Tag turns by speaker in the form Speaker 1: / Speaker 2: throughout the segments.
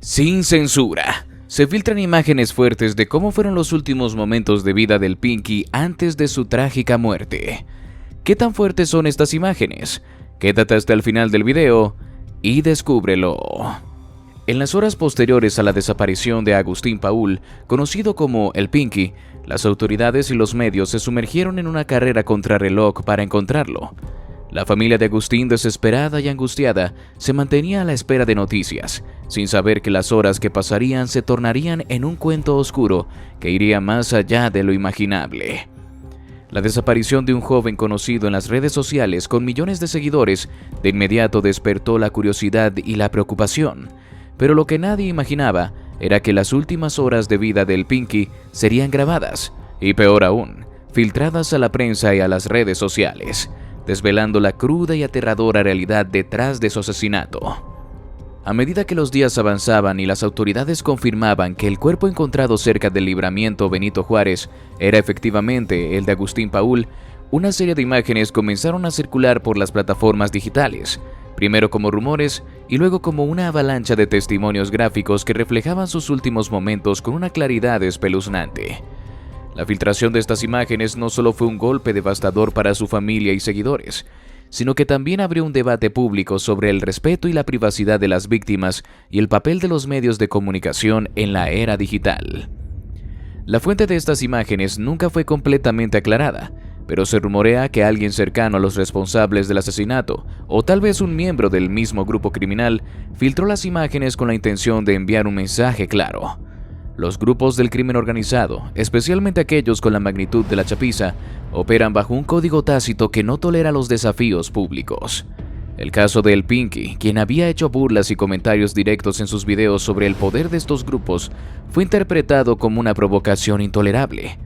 Speaker 1: Sin censura. Se filtran imágenes fuertes de cómo fueron los últimos momentos de vida del Pinky antes de su trágica muerte. ¿Qué tan fuertes son estas imágenes? Quédate hasta el final del video y descúbrelo. En las horas posteriores a la desaparición de Agustín Paul, conocido como el Pinky, las autoridades y los medios se sumergieron en una carrera contrarreloj para encontrarlo. La familia de Agustín, desesperada y angustiada, se mantenía a la espera de noticias, sin saber que las horas que pasarían se tornarían en un cuento oscuro que iría más allá de lo imaginable. La desaparición de un joven conocido en las redes sociales con millones de seguidores de inmediato despertó la curiosidad y la preocupación, pero lo que nadie imaginaba era que las últimas horas de vida del Pinky serían grabadas, y peor aún, filtradas a la prensa y a las redes sociales, desvelando la cruda y aterradora realidad detrás de su asesinato. A medida que los días avanzaban y las autoridades confirmaban que el cuerpo encontrado cerca del Libramiento Benito Juárez era efectivamente el de Agustín Paul, una serie de imágenes comenzaron a circular por las plataformas digitales, primero como rumores y luego como una avalancha de testimonios gráficos que reflejaban sus últimos momentos con una claridad espeluznante. La filtración de estas imágenes no solo fue un golpe devastador para su familia y seguidores, sino que también abrió un debate público sobre el respeto y la privacidad de las víctimas y el papel de los medios de comunicación en la era digital. La fuente de estas imágenes nunca fue completamente aclarada, pero se rumorea que alguien cercano a los responsables del asesinato, o tal vez un miembro del mismo grupo criminal, filtró las imágenes con la intención de enviar un mensaje claro. Los grupos del crimen organizado, especialmente aquellos con la magnitud de la chapiza, operan bajo un código tácito que no tolera los desafíos públicos. El caso de El Pinky, quien había hecho burlas y comentarios directos en sus videos sobre el poder de estos grupos, fue interpretado como una provocación intolerable.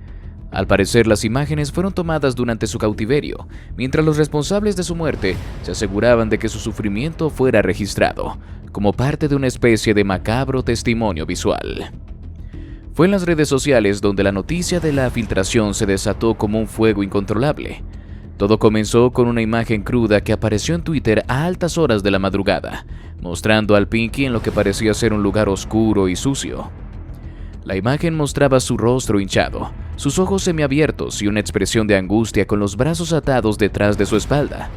Speaker 1: Al parecer, las imágenes fueron tomadas durante su cautiverio, mientras los responsables de su muerte se aseguraban de que su sufrimiento fuera registrado, como parte de una especie de macabro testimonio visual. Fue en las redes sociales donde la noticia de la filtración se desató como un fuego incontrolable. Todo comenzó con una imagen cruda que apareció en Twitter a altas horas de la madrugada, mostrando al Pinky en lo que parecía ser un lugar oscuro y sucio. La imagen mostraba su rostro hinchado, sus ojos semiabiertos y una expresión de angustia con los brazos atados detrás de su espalda.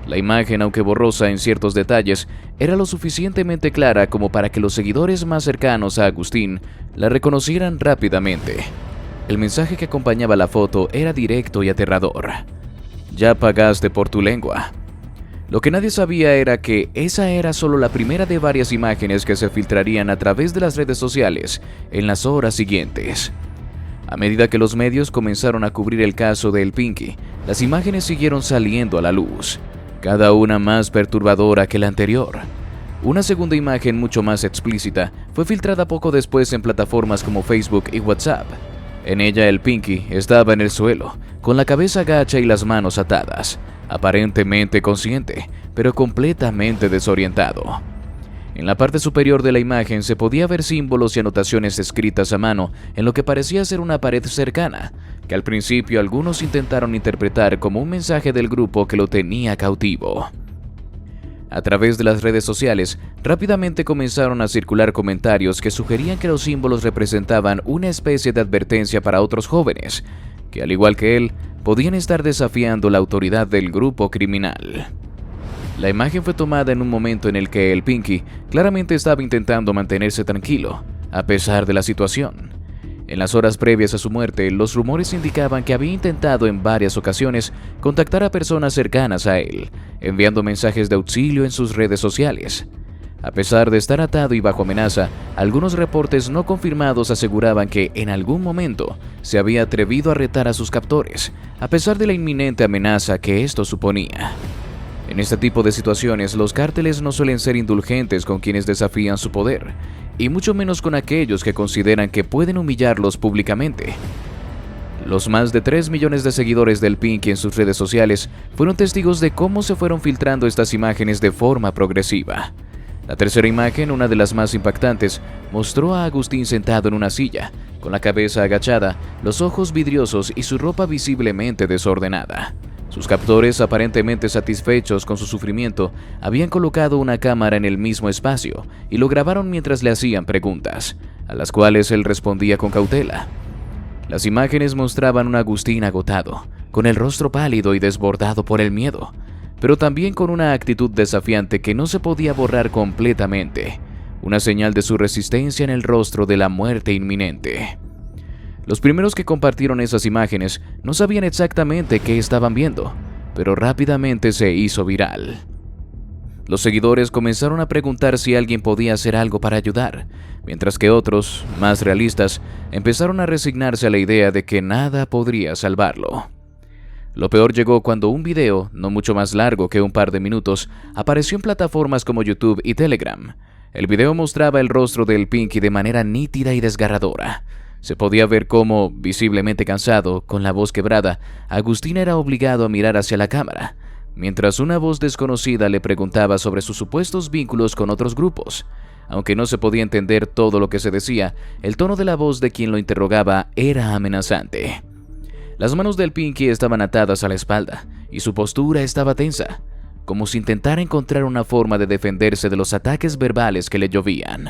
Speaker 1: La imagen, aunque borrosa en ciertos detalles, era lo suficientemente clara como para que los seguidores más cercanos a Agustín la reconocieran rápidamente. El mensaje que acompañaba la foto era directo y aterrador. Ya pagaste por tu lengua. Lo que nadie sabía era que esa era solo la primera de varias imágenes que se filtrarían a través de las redes sociales en las horas siguientes. A medida que los medios comenzaron a cubrir el caso de El Pinky, las imágenes siguieron saliendo a la luz, cada una más perturbadora que la anterior. Una segunda imagen mucho más explícita fue filtrada poco después en plataformas como Facebook y WhatsApp. En ella el Pinky estaba en el suelo, con la cabeza gacha y las manos atadas, aparentemente consciente, pero completamente desorientado. En la parte superior de la imagen se podía ver símbolos y anotaciones escritas a mano en lo que parecía ser una pared cercana, que al principio algunos intentaron interpretar como un mensaje del grupo que lo tenía cautivo. A través de las redes sociales, rápidamente comenzaron a circular comentarios que sugerían que los símbolos representaban una especie de advertencia para otros jóvenes, que al igual que él, podían estar desafiando la autoridad del grupo criminal. La imagen fue tomada en un momento en el que el Pinky claramente estaba intentando mantenerse tranquilo, a pesar de la situación. En las horas previas a su muerte, los rumores indicaban que había intentado en varias ocasiones contactar a personas cercanas a él, enviando mensajes de auxilio en sus redes sociales. A pesar de estar atado y bajo amenaza, algunos reportes no confirmados aseguraban que en algún momento se había atrevido a retar a sus captores, a pesar de la inminente amenaza que esto suponía. En este tipo de situaciones, los cárteles no suelen ser indulgentes con quienes desafían su poder, y mucho menos con aquellos que consideran que pueden humillarlos públicamente. Los más de 3 millones de seguidores del Pinky en sus redes sociales fueron testigos de cómo se fueron filtrando estas imágenes de forma progresiva. La tercera imagen, una de las más impactantes, mostró a Agustín sentado en una silla, con la cabeza agachada, los ojos vidriosos y su ropa visiblemente desordenada. Sus captores, aparentemente satisfechos con su sufrimiento, habían colocado una cámara en el mismo espacio y lo grabaron mientras le hacían preguntas, a las cuales él respondía con cautela. Las imágenes mostraban a un Agustín agotado, con el rostro pálido y desbordado por el miedo, pero también con una actitud desafiante que no se podía borrar completamente, una señal de su resistencia en el rostro de la muerte inminente. Los primeros que compartieron esas imágenes no sabían exactamente qué estaban viendo, pero rápidamente se hizo viral. Los seguidores comenzaron a preguntar si alguien podía hacer algo para ayudar, mientras que otros, más realistas, empezaron a resignarse a la idea de que nada podría salvarlo. Lo peor llegó cuando un video, no mucho más largo que un par de minutos, apareció en plataformas como YouTube y Telegram. El video mostraba el rostro del Pinky de manera nítida y desgarradora. Se podía ver cómo, visiblemente cansado, con la voz quebrada, Agustín era obligado a mirar hacia la cámara, mientras una voz desconocida le preguntaba sobre sus supuestos vínculos con otros grupos. Aunque no se podía entender todo lo que se decía, el tono de la voz de quien lo interrogaba era amenazante. Las manos del Pinky estaban atadas a la espalda, y su postura estaba tensa, como si intentara encontrar una forma de defenderse de los ataques verbales que le llovían.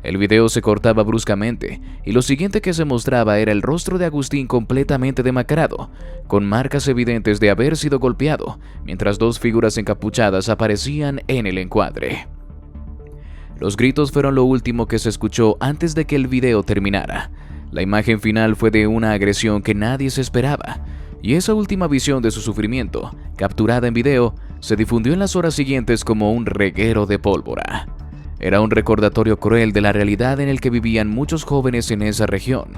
Speaker 1: El video se cortaba bruscamente, y lo siguiente que se mostraba era el rostro de Agustín completamente demacrado, con marcas evidentes de haber sido golpeado, mientras dos figuras encapuchadas aparecían en el encuadre. Los gritos fueron lo último que se escuchó antes de que el video terminara. La imagen final fue de una agresión que nadie se esperaba, y esa última visión de su sufrimiento, capturada en video, se difundió en las horas siguientes como un reguero de pólvora. Era un recordatorio cruel de la realidad en el que vivían muchos jóvenes en esa región,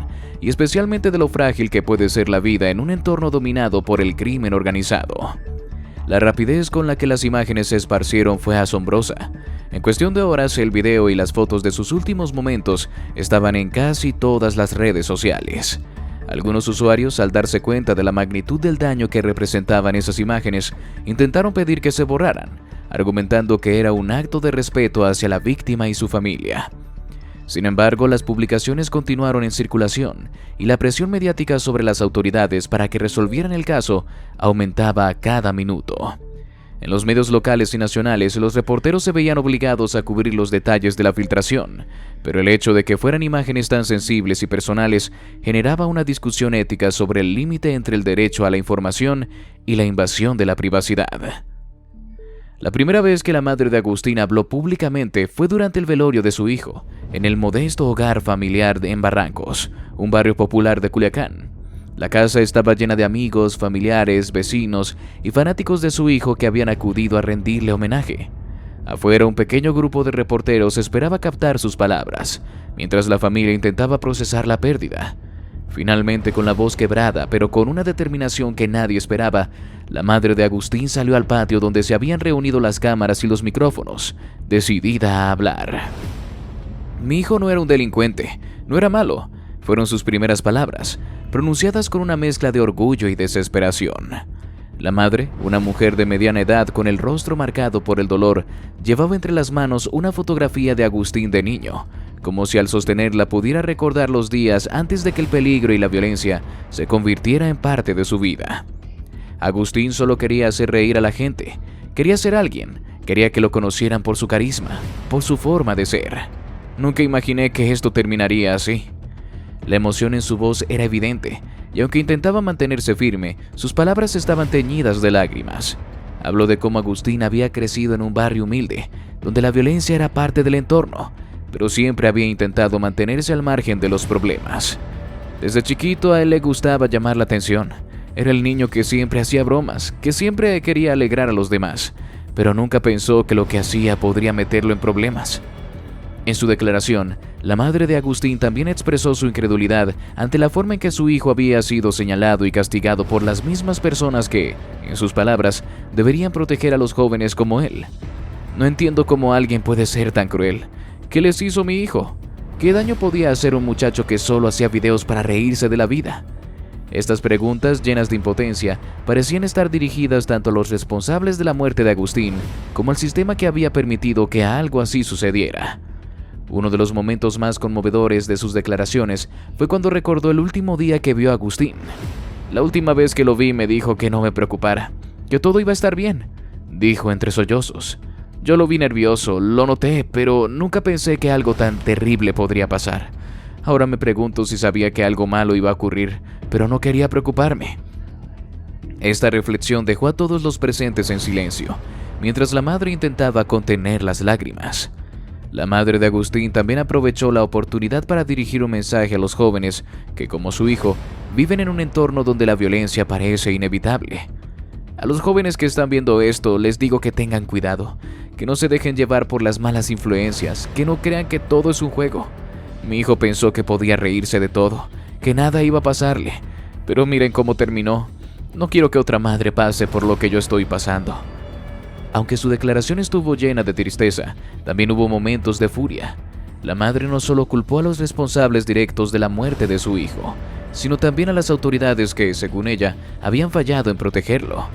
Speaker 1: y especialmente de lo frágil que puede ser la vida en un entorno dominado por el crimen organizado. La rapidez con la que las imágenes se esparcieron fue asombrosa. En cuestión de horas, el video y las fotos de sus últimos momentos estaban en casi todas las redes sociales. Algunos usuarios, al darse cuenta de la magnitud del daño que representaban esas imágenes, intentaron pedir que se borraran, argumentando que era un acto de respeto hacia la víctima y su familia. Sin embargo, las publicaciones continuaron en circulación y la presión mediática sobre las autoridades para que resolvieran el caso aumentaba cada minuto. En los medios locales y nacionales, los reporteros se veían obligados a cubrir los detalles de la filtración, pero el hecho de que fueran imágenes tan sensibles y personales generaba una discusión ética sobre el límite entre el derecho a la información y la invasión de la privacidad. La primera vez que la madre de Agustín habló públicamente fue durante el velorio de su hijo, en el modesto hogar familiar en Barrancos, un barrio popular de Culiacán. La casa estaba llena de amigos, familiares, vecinos y fanáticos de su hijo que habían acudido a rendirle homenaje. Afuera, un pequeño grupo de reporteros esperaba captar sus palabras, mientras la familia intentaba procesar la pérdida. Finalmente, con la voz quebrada, pero con una determinación que nadie esperaba, la madre de Agustín salió al patio donde se habían reunido las cámaras y los micrófonos, decidida a hablar. «Mi hijo no era un delincuente, no era malo», fueron sus primeras palabras, pronunciadas con una mezcla de orgullo y desesperación. La madre, una mujer de mediana edad con el rostro marcado por el dolor, llevaba entre las manos una fotografía de Agustín de niño, como si al sostenerla pudiera recordar los días antes de que el peligro y la violencia se convirtiera en parte de su vida. Agustín solo quería hacer reír a la gente, quería ser alguien, quería que lo conocieran por su carisma, por su forma de ser. Nunca imaginé que esto terminaría así. La emoción en su voz era evidente, y aunque intentaba mantenerse firme, sus palabras estaban teñidas de lágrimas. Habló de cómo Agustín había crecido en un barrio humilde, donde la violencia era parte del entorno, pero siempre había intentado mantenerse al margen de los problemas. Desde chiquito a él le gustaba llamar la atención. Era el niño que siempre hacía bromas, que siempre quería alegrar a los demás, pero nunca pensó que lo que hacía podría meterlo en problemas. En su declaración, la madre de Agustín también expresó su incredulidad ante la forma en que su hijo había sido señalado y castigado por las mismas personas que, en sus palabras, deberían proteger a los jóvenes como él. «No entiendo cómo alguien puede ser tan cruel. ¿Qué les hizo mi hijo? ¿Qué daño podía hacer un muchacho que solo hacía videos para reírse de la vida?». Estas preguntas, llenas de impotencia, parecían estar dirigidas tanto a los responsables de la muerte de Agustín como al sistema que había permitido que algo así sucediera. Uno de los momentos más conmovedores de sus declaraciones fue cuando recordó el último día que vio a Agustín. La última vez que lo vi me dijo que no me preocupara, que todo iba a estar bien, dijo entre sollozos. Yo lo vi nervioso, lo noté, pero nunca pensé que algo tan terrible podría pasar. Ahora me pregunto si sabía que algo malo iba a ocurrir, pero no quería preocuparme. Esta reflexión dejó a todos los presentes en silencio, mientras la madre intentaba contener las lágrimas. La madre de Agustín también aprovechó la oportunidad para dirigir un mensaje a los jóvenes que, como su hijo, viven en un entorno donde la violencia parece inevitable. A los jóvenes que están viendo esto, les digo que tengan cuidado, que no se dejen llevar por las malas influencias, que no crean que todo es un juego. Mi hijo pensó que podía reírse de todo, que nada iba a pasarle, pero miren cómo terminó. No quiero que otra madre pase por lo que yo estoy pasando. Aunque su declaración estuvo llena de tristeza, también hubo momentos de furia. La madre no solo culpó a los responsables directos de la muerte de su hijo, sino también a las autoridades que, según ella, habían fallado en protegerlo.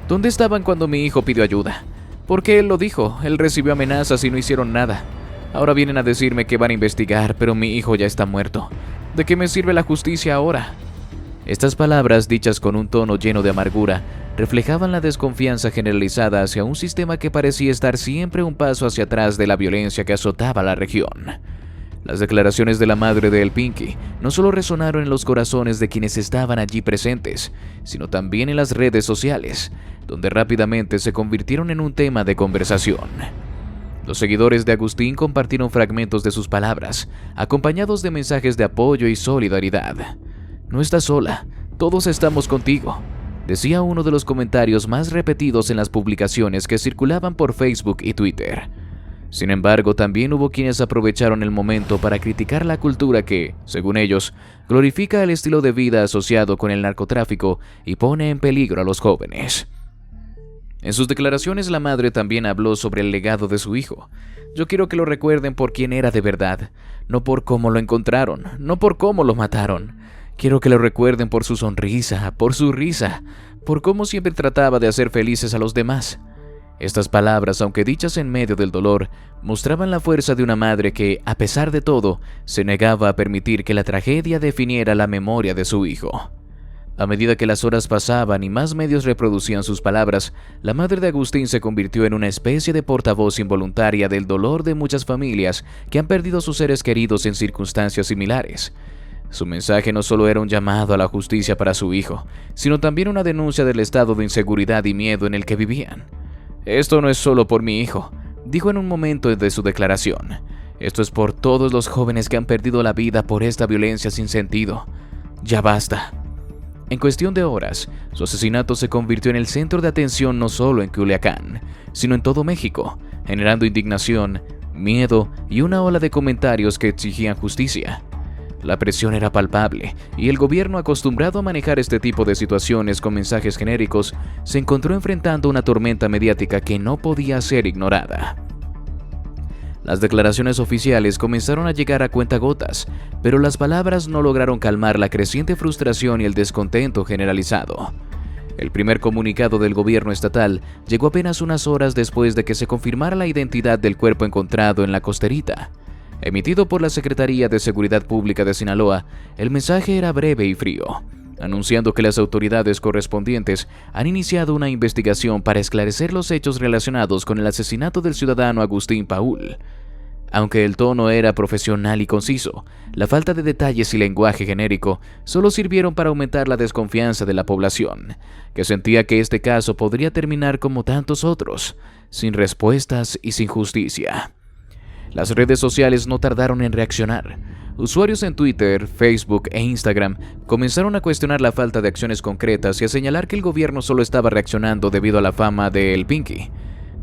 Speaker 1: ¿Dónde estaban cuando mi hijo pidió ayuda? Porque él lo dijo, él recibió amenazas y no hicieron nada. Ahora vienen a decirme que van a investigar, pero mi hijo ya está muerto. ¿De qué me sirve la justicia ahora? Estas palabras, dichas con un tono lleno de amargura, reflejaban la desconfianza generalizada hacia un sistema que parecía estar siempre un paso hacia atrás de la violencia que azotaba la región. Las declaraciones de la madre de El Pinky no solo resonaron en los corazones de quienes estaban allí presentes, sino también en las redes sociales, donde rápidamente se convirtieron en un tema de conversación. Los seguidores de Agustín compartieron fragmentos de sus palabras, acompañados de mensajes de apoyo y solidaridad. No estás sola, todos estamos contigo, decía uno de los comentarios más repetidos en las publicaciones que circulaban por Facebook y Twitter. Sin embargo, también hubo quienes aprovecharon el momento para criticar la cultura que, según ellos, glorifica el estilo de vida asociado con el narcotráfico y pone en peligro a los jóvenes. En sus declaraciones, la madre también habló sobre el legado de su hijo. Yo quiero que lo recuerden por quién era de verdad, no por cómo lo encontraron, no por cómo lo mataron. Quiero que lo recuerden por su sonrisa, por su risa, por cómo siempre trataba de hacer felices a los demás. Estas palabras, aunque dichas en medio del dolor, mostraban la fuerza de una madre que, a pesar de todo, se negaba a permitir que la tragedia definiera la memoria de su hijo. A medida que las horas pasaban y más medios reproducían sus palabras, la madre de Agustín se convirtió en una especie de portavoz involuntaria del dolor de muchas familias que han perdido a sus seres queridos en circunstancias similares. Su mensaje no solo era un llamado a la justicia para su hijo, sino también una denuncia del estado de inseguridad y miedo en el que vivían. Esto no es solo por mi hijo, dijo en un momento de su declaración. Esto es por todos los jóvenes que han perdido la vida por esta violencia sin sentido. Ya basta. En cuestión de horas, su asesinato se convirtió en el centro de atención no solo en Culiacán, sino en todo México, generando indignación, miedo y una ola de comentarios que exigían justicia. La presión era palpable, y el gobierno, acostumbrado a manejar este tipo de situaciones con mensajes genéricos, se encontró enfrentando una tormenta mediática que no podía ser ignorada. Las declaraciones oficiales comenzaron a llegar a cuentagotas, pero las palabras no lograron calmar la creciente frustración y el descontento generalizado. El primer comunicado del gobierno estatal llegó apenas unas horas después de que se confirmara la identidad del cuerpo encontrado en la costerita. Emitido por la Secretaría de Seguridad Pública de Sinaloa, el mensaje era breve y frío, anunciando que las autoridades correspondientes han iniciado una investigación para esclarecer los hechos relacionados con el asesinato del ciudadano Agustín Paul. Aunque el tono era profesional y conciso, la falta de detalles y lenguaje genérico solo sirvieron para aumentar la desconfianza de la población, que sentía que este caso podría terminar como tantos otros, sin respuestas y sin justicia. Las redes sociales no tardaron en reaccionar. Usuarios en Twitter, Facebook e Instagram comenzaron a cuestionar la falta de acciones concretas y a señalar que el gobierno solo estaba reaccionando debido a la fama de El Pinky.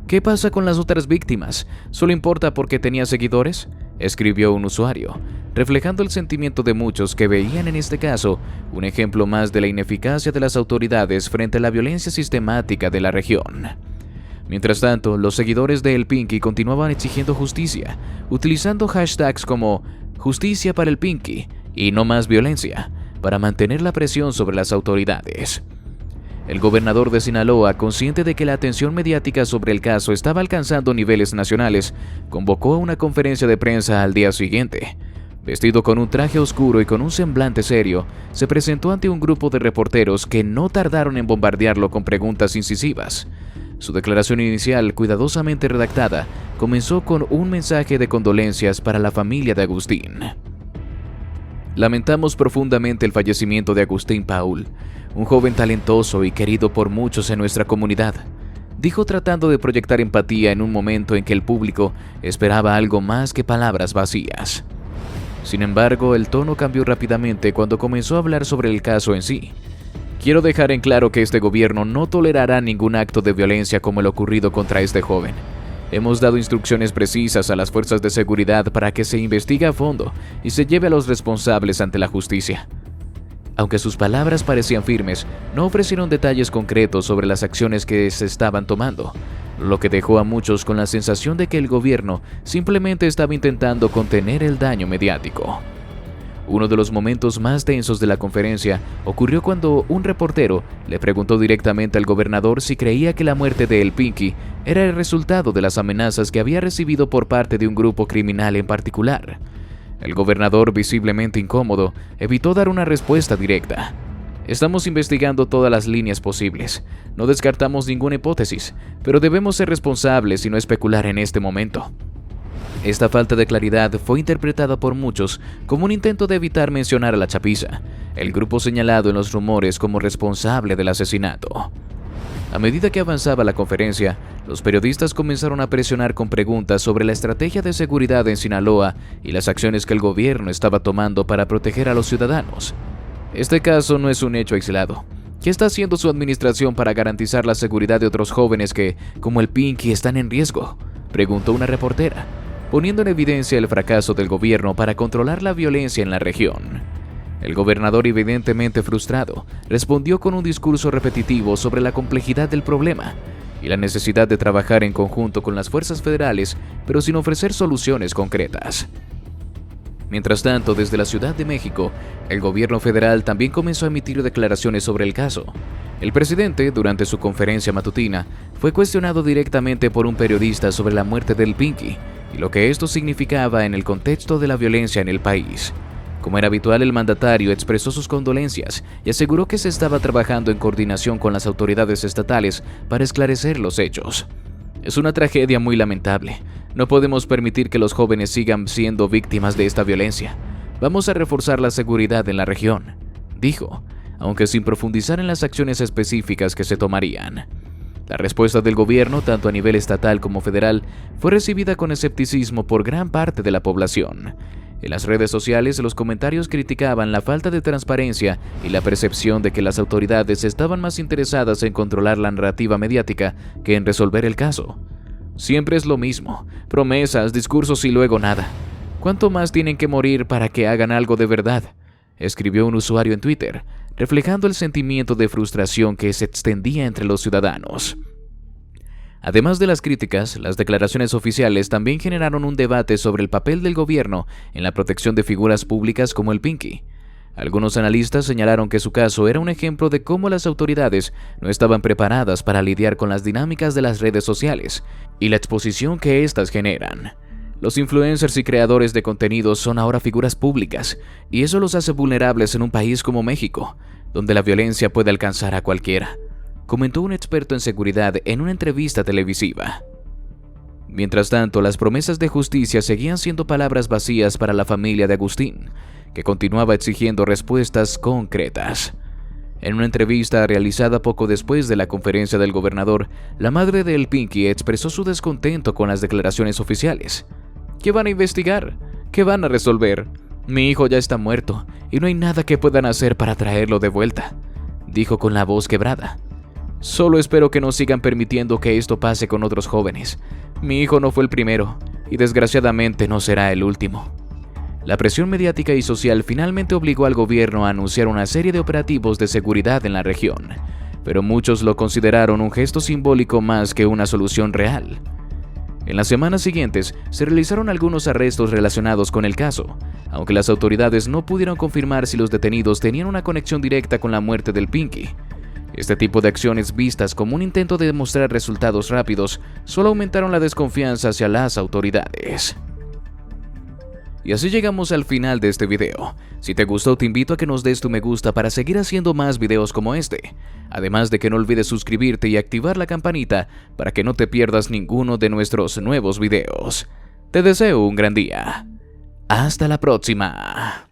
Speaker 1: ¿Qué pasa con las otras víctimas? ¿Solo importa porque tenía seguidores?, escribió un usuario, reflejando el sentimiento de muchos que veían en este caso un ejemplo más de la ineficacia de las autoridades frente a la violencia sistemática de la región. Mientras tanto, los seguidores de El Pinky continuaban exigiendo justicia, utilizando hashtags como Justicia para El Pinky y No Más Violencia para mantener la presión sobre las autoridades. El gobernador de Sinaloa, consciente de que la atención mediática sobre el caso estaba alcanzando niveles nacionales, convocó a una conferencia de prensa al día siguiente. Vestido con un traje oscuro y con un semblante serio, se presentó ante un grupo de reporteros que no tardaron en bombardearlo con preguntas incisivas. Su declaración inicial, cuidadosamente redactada, comenzó con un mensaje de condolencias para la familia de Agustín. Lamentamos profundamente el fallecimiento de Agustín Paul, un joven talentoso y querido por muchos en nuestra comunidad, dijo tratando de proyectar empatía en un momento en que el público esperaba algo más que palabras vacías. Sin embargo, el tono cambió rápidamente cuando comenzó a hablar sobre el caso en sí. Quiero dejar en claro que este gobierno no tolerará ningún acto de violencia como el ocurrido contra este joven. Hemos dado instrucciones precisas a las fuerzas de seguridad para que se investigue a fondo y se lleve a los responsables ante la justicia. Aunque sus palabras parecían firmes, no ofrecieron detalles concretos sobre las acciones que se estaban tomando, lo que dejó a muchos con la sensación de que el gobierno simplemente estaba intentando contener el daño mediático. Uno de los momentos más tensos de la conferencia ocurrió cuando un reportero le preguntó directamente al gobernador si creía que la muerte de El Pinky era el resultado de las amenazas que había recibido por parte de un grupo criminal en particular. El gobernador, visiblemente incómodo, evitó dar una respuesta directa. Estamos investigando todas las líneas posibles. No descartamos ninguna hipótesis, pero debemos ser responsables y no especular en este momento. Esta falta de claridad fue interpretada por muchos como un intento de evitar mencionar a la chapiza, el grupo señalado en los rumores como responsable del asesinato. A medida que avanzaba la conferencia, los periodistas comenzaron a presionar con preguntas sobre la estrategia de seguridad en Sinaloa y las acciones que el gobierno estaba tomando para proteger a los ciudadanos. Este caso no es un hecho aislado. ¿Qué está haciendo su administración para garantizar la seguridad de otros jóvenes que, como el Pinky, están en riesgo?, preguntó una reportera, poniendo en evidencia el fracaso del gobierno para controlar la violencia en la región. El gobernador, evidentemente frustrado, respondió con un discurso repetitivo sobre la complejidad del problema y la necesidad de trabajar en conjunto con las fuerzas federales, pero sin ofrecer soluciones concretas. Mientras tanto, desde la Ciudad de México, el gobierno federal también comenzó a emitir declaraciones sobre el caso. El presidente, durante su conferencia matutina, fue cuestionado directamente por un periodista sobre la muerte del Pinky y lo que esto significaba en el contexto de la violencia en el país. Como era habitual, el mandatario expresó sus condolencias y aseguró que se estaba trabajando en coordinación con las autoridades estatales para esclarecer los hechos. Es una tragedia muy lamentable. No podemos permitir que los jóvenes sigan siendo víctimas de esta violencia. Vamos a reforzar la seguridad en la región, dijo, aunque sin profundizar en las acciones específicas que se tomarían. La respuesta del gobierno, tanto a nivel estatal como federal, fue recibida con escepticismo por gran parte de la población. En las redes sociales, los comentarios criticaban la falta de transparencia y la percepción de que las autoridades estaban más interesadas en controlar la narrativa mediática que en resolver el caso. Siempre es lo mismo, promesas, discursos y luego nada. ¿Cuánto más tienen que morir para que hagan algo de verdad?, escribió un usuario en Twitter, reflejando el sentimiento de frustración que se extendía entre los ciudadanos. Además de las críticas, las declaraciones oficiales también generaron un debate sobre el papel del gobierno en la protección de figuras públicas como el Pinky. Algunos analistas señalaron que su caso era un ejemplo de cómo las autoridades no estaban preparadas para lidiar con las dinámicas de las redes sociales y la exposición que éstas generan. Los influencers y creadores de contenidos son ahora figuras públicas, y eso los hace vulnerables en un país como México, donde la violencia puede alcanzar a cualquiera, comentó un experto en seguridad en una entrevista televisiva. Mientras tanto, las promesas de justicia seguían siendo palabras vacías para la familia de Agustín, que continuaba exigiendo respuestas concretas. En una entrevista realizada poco después de la conferencia del gobernador, la madre de El Pinky expresó su descontento con las declaraciones oficiales. ¿Qué van a investigar? ¿Qué van a resolver? Mi hijo ya está muerto y no hay nada que puedan hacer para traerlo de vuelta, dijo con la voz quebrada. Solo espero que no sigan permitiendo que esto pase con otros jóvenes. Mi hijo no fue el primero y desgraciadamente no será el último. La presión mediática y social finalmente obligó al gobierno a anunciar una serie de operativos de seguridad en la región, pero muchos lo consideraron un gesto simbólico más que una solución real. En las semanas siguientes se realizaron algunos arrestos relacionados con el caso, aunque las autoridades no pudieron confirmar si los detenidos tenían una conexión directa con la muerte del Pinky. Este tipo de acciones, vistas como un intento de demostrar resultados rápidos, solo aumentaron la desconfianza hacia las autoridades. Y así llegamos al final de este video. Si te gustó, te invito a que nos des tu me gusta para seguir haciendo más videos como este. Además de que no olvides suscribirte y activar la campanita para que no te pierdas ninguno de nuestros nuevos videos. Te deseo un gran día. Hasta la próxima.